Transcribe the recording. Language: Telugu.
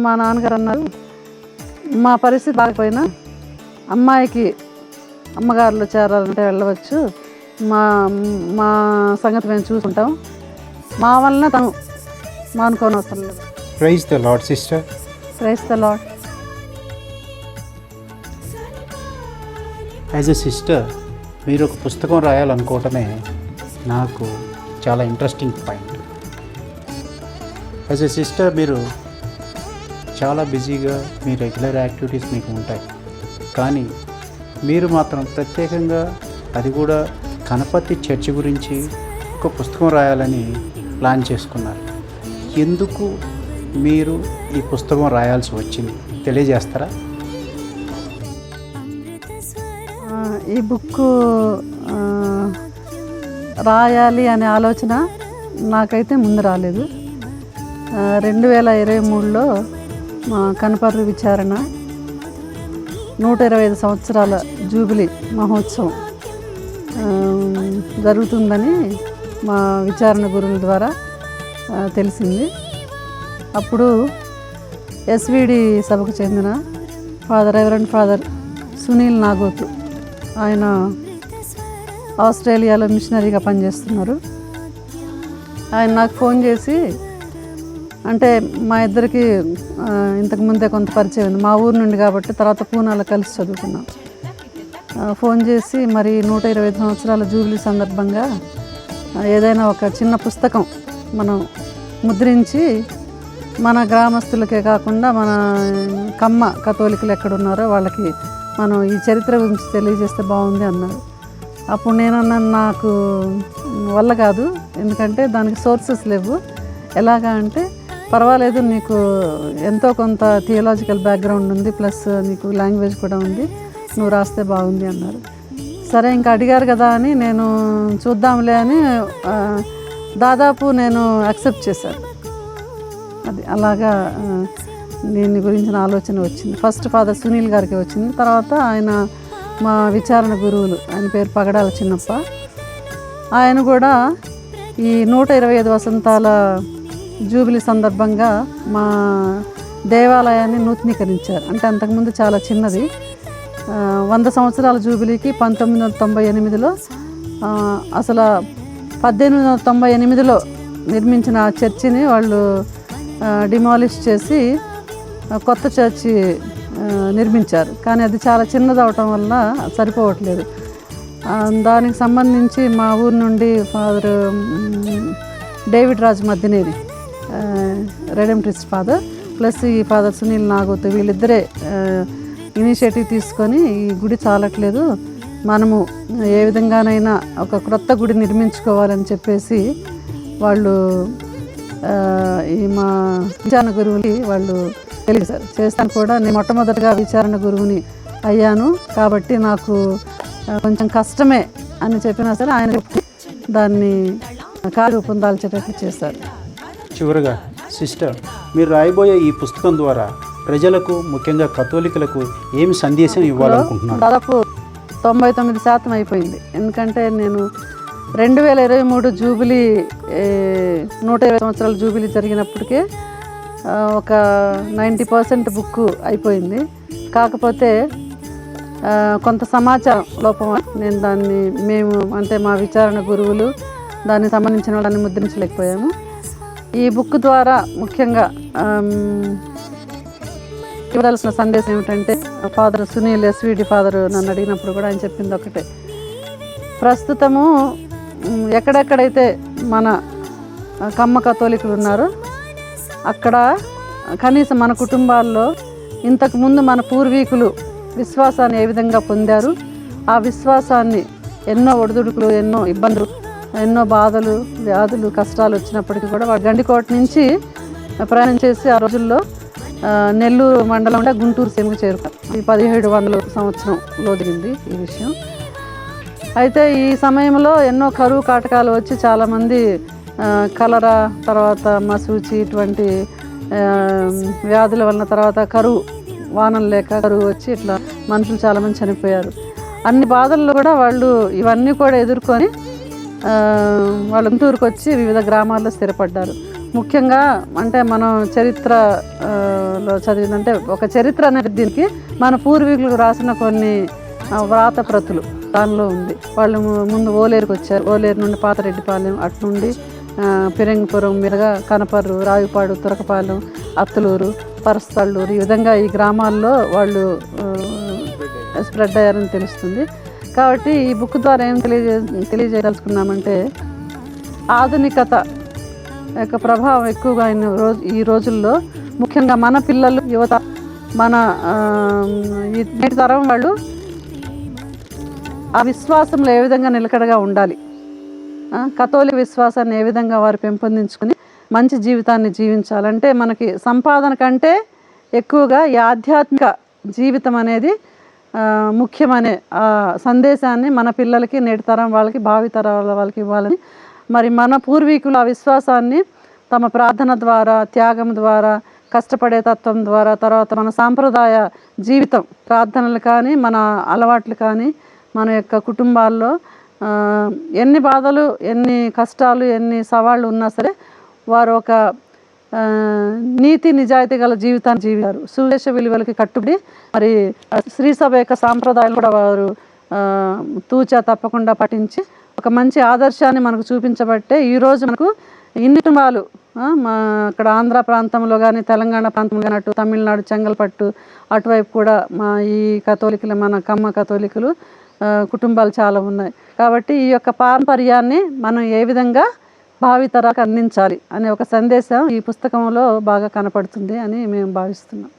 మా నాన్నగారు అన్నారు, మా పరిస్థితి బాగపోయినా అమ్మాయికి అమ్మగారులు చేరాలంటే వెళ్ళవచ్చు, మా మా సంగతి మేము చూసుకుంటాం, మా వలన తను మానుకోని అవసరం లేదు. Praise the Lord sister. Praise the Lord. As a sister మీరు ఒక పుస్తకం రాయాలనుకోవటమే నాకు చాలా interesting point. As a sister మీరు చాలా బిజీగా మీ రెగ్యులర్ యాక్టివిటీస్ మీకు ఉంటాయి, కానీ మీరు మాత్రం ప్రత్యేకంగా అది కూడా గణపతి చర్చి గురించి ఒక పుస్తకం రాయాలని ప్లాన్ చేసుకున్నారు. ఎందుకు మీరు ఈ పుస్తకం రాయాల్సి వచ్చింది తెలియజేస్తారా? ఈ బుక్ రాయాలి అనే ఆలోచన నాకైతే ముందు రాలేదు. 2023లో మా కనపర్రు విచారణ 125 సంవత్సరాల జూబిలీ మహోత్సవం జరుగుతుందని మా విచారణ గురువుల ద్వారా తెలిసింది. అప్పుడు ఎస్విడి సభకు చెందిన రెవరెండ్ ఫాదర్ సునీల్ నాగోతు, ఆయన ఆస్ట్రేలియాలో మిషనరీగా పనిచేస్తున్నారు. ఆయన నాకు ఫోన్ చేసి, అంటే మా ఇద్దరికి ఇంతకుముందే కొంత పరిచయం ఉంది, మా ఊరు నుండి కాబట్టి తర్వాత పూనాలో కలిసి చదువుకున్నాం. ఫోన్ చేసి మరి 125 సంవత్సరాల జూబిలీ సందర్భంగా ఏదైనా ఒక చిన్న పుస్తకం మనం ముద్రించి మన గ్రామస్తులకే కాకుండా మన కమ్మ కథోలికలు ఎక్కడున్నారో వాళ్ళకి మనం ఈ చరిత్ర గురించి తెలియజేస్తే బాగుంది అన్నారు. అప్పుడు నేను అన్నాను, నాకు వల్ల కాదు, ఎందుకంటే దానికి సోర్సెస్ లేవు. ఎలాగా అంటే, పర్వాలేదు, నీకు ఎంతో కొంత థియలాజికల్ బ్యాక్గ్రౌండ్ ఉంది, ప్లస్ నీకు లాంగ్వేజ్ కూడా ఉంది, నువ్వు రాస్తే బాగుంది అన్నారు. సరే, ఇంకా అడిగారు కదా అని నేను చూద్దాంలే అని దాదాపు నేను యాక్సెప్ట్ చేశాను. అది అలాగా దీని గురించిన ఆలోచన వచ్చింది. ఫస్ట్ ఫాదర్ సునీల్ గారికి వచ్చింది, తర్వాత ఆయన మా విచారణ గురువులు, ఆయన పేరు పగడాల చిన్నప్ప, ఆయన కూడా ఈ 125 వసంతాల జూబిలీ సందర్భంగా మా దేవాలయాన్ని నూతనీకరించారు. అంటే అంతకుముందు చాలా చిన్నది. 100 సంవత్సరాల జూబిలీకి 1998లో అసలు 1898లో నిర్మించిన ఆ చర్చిని వాళ్ళు డిమాలిష్ చేసి కొత్త చర్చి నిర్మించారు. కానీ అది చాలా చిన్నది అవటం వల్ల సరిపోవట్లేదు. దానికి సంబంధించి మా ఊరు నుండి father David Raj Maddineni, redemptorist father, plus ఈ ఫాదర్ సునీల్ నాగోతు, వీళ్ళిద్దరే ఇనిషియేటివ్ తీసుకొని ఈ గుడి చాలట్లేదు, మనము ఏ విధంగానైనా ఒక క్రొత్త గుడి నిర్మించుకోవాలని చెప్పేసి వాళ్ళు ఈ మా విచారణ గురువుని వాళ్ళు తెలియజేశారు. చేస్తాను కూడా. నేను మొట్టమొదటిగా విచారణ గురువుని అయ్యాను కాబట్టి నాకు కొంచెం కష్టమే అని చెప్పినా సరే ఆయన దాన్ని కార్యరూపం దాల్చేటట్లు చేశారు. చివరగా సిస్టర్, మీరు రాయబోయే ఈ పుస్తకం ద్వారా ప్రజలకు, ముఖ్యంగా కథోలికులకు ఏమి సందేశం ఇవ్వాలనుకుంటున్నారు? దాదాపు 99% అయిపోయింది. ఎందుకంటే నేను 2023 జూబిలీ 120 సంవత్సరాల జూబిలీ జరిగినప్పటికే ఒక 90% బుక్ అయిపోయింది. కాకపోతే కొంత సమాచారం లోపం, నేను దాన్ని అంటే మా విచారణ గురువులు దానికి సంబంధించిన వాళ్ళని ముద్రించలేకపోయాము. ఈ బుక్ ద్వారా ముఖ్యంగా ఇవ్వాల్సిన సందేశం ఏమిటంటే, ఫాదర్ సునీల్ ఎస్విడి ఫాదర్ నన్ను అడిగినప్పుడు కూడా ఆయన చెప్పింది ఒకటే, ప్రస్తుతము ఎక్కడెక్కడైతే మన కమ్మ కథోలికులు ఉన్నారో అక్కడ కనీసం మన కుటుంబాల్లో ఇంతకుముందు మన పూర్వీకులు విశ్వాసాన్ని ఏ విధంగా పొందారు, ఆ విశ్వాసాన్ని ఎన్నో ఒడిదుడుకులు, ఎన్నో ఇబ్బందులు, ఎన్నో బాధలు, వ్యాధులు, కష్టాలు వచ్చినప్పటికీ కూడా వాడు గండికోట నుంచి ప్రయాణం చేసి ఆ రోజుల్లో నెల్లూరు మండలం గుంటూరు సేమకు చేరుకున్నారు. ఈ 1700 సంవత్సరంలో జరిగింది ఈ విషయం. అయితే ఈ సమయంలో ఎన్నో కరువు కాటకాలు వచ్చి చాలామంది కలరా, తర్వాత మసూచి, ఇటువంటి వ్యాధుల వలన, తర్వాత కరువు, వానలు లేక కరువు వచ్చి ఇట్లా మనుషులు చాలామంది చనిపోయారు. అన్ని బాధల్లో కూడా వాళ్ళు ఇవన్నీ కూడా ఎదుర్కొని వాళ్ళు గుంటూరుకు వచ్చి వివిధ గ్రామాల్లో స్థిరపడ్డారు. ముఖ్యంగా అంటే మనం చరిత్రలో చదివిందంటే ఒక చరిత్ర అనేది దీనికి మన పూర్వీకులు రాసిన కొన్ని వ్రాత ప్రతులు దానిలో ఉంది. వాళ్ళు ముందు ఓలేరుకి వచ్చారు, ఓలేరు నుండి పాతరెడ్డిపాలెం, అటు నుండి పిరంగిపురం మీదుగా కనపర్రు, రావిపాడు, తురకపాలెం, అత్తలూరు, పరస్తళ్ళూరు, ఈ విధంగా ఈ గ్రామాల్లో వాళ్ళు స్ప్రెడ్ అయ్యారని తెలుస్తుంది. కాబట్టి ఈ బుక్ ద్వారా ఏం తెలియజేయదలుచుకున్నామంటే ఆధునికత యొక్క ప్రభావం ఎక్కువగా ఈ రోజుల్లో ముఖ్యంగా మన పిల్లలు, యువత, మన ఈ నేటి తరం వాళ్ళు ఆ విశ్వాసంలో ఏ విధంగా నిలకడగా ఉండాలి, కథోలిక విశ్వాసాన్ని ఏ విధంగా వారు పెంపొందించుకొని మంచి జీవితాన్ని జీవించాలంటే మనకి సంపాదన కంటే ఎక్కువగా ఈ ఆధ్యాత్మిక జీవితం అనేది ముఖ్యమనే సందేశాన్ని మన పిల్లలకి, నేటి తరం వాళ్ళకి, భావితరాల వాళ్ళకి ఇవ్వాలని, మరి మన పూర్వీకులు ఆ విశ్వాసాన్ని తమ ప్రార్థన ద్వారా, త్యాగం ద్వారా, కష్టపడే తత్వం ద్వారా, తర్వాత మన సాంప్రదాయ జీవితం, ప్రార్థనలు కానీ, మన అలవాట్లు కానీ, మన యొక్క కుటుంబాల్లో ఎన్ని బాధలు, ఎన్ని కష్టాలు, ఎన్ని సవాళ్ళు ఉన్నా సరే వారు ఒక నీతి నిజాయితీ గల జీవితాన్ని జీవించారు. సువిశేష విలువలకి కట్టుబడి మరి శ్రీ సభ యొక్క సాంప్రదాయాలు కూడా వారు తూచా తప్పకుండా పఠించి ఒక మంచి ఆదర్శాన్ని మనకు చూపించబట్టే ఈరోజు మనకు ఇన్ని కుటుంబాలు అక్కడ ఆంధ్ర ప్రాంతంలో కానీ, తెలంగాణ ప్రాంతంలో కానీ, అటు తమిళనాడు చెంగల్పట్టు అటువైపు కూడా మా ఈ కథోలికులు, మన కమ్మ కథోలికులు కుటుంబాలు చాలా ఉన్నాయి. కాబట్టి ఈ యొక్క పారంపర్యాన్ని మనం ఏ విధంగా భావితరాలకు అందించాలి అనే ఒక సందేశం ఈ పుస్తకంలో బాగా కనపడుతుంది అని మేము భావిస్తున్నాం.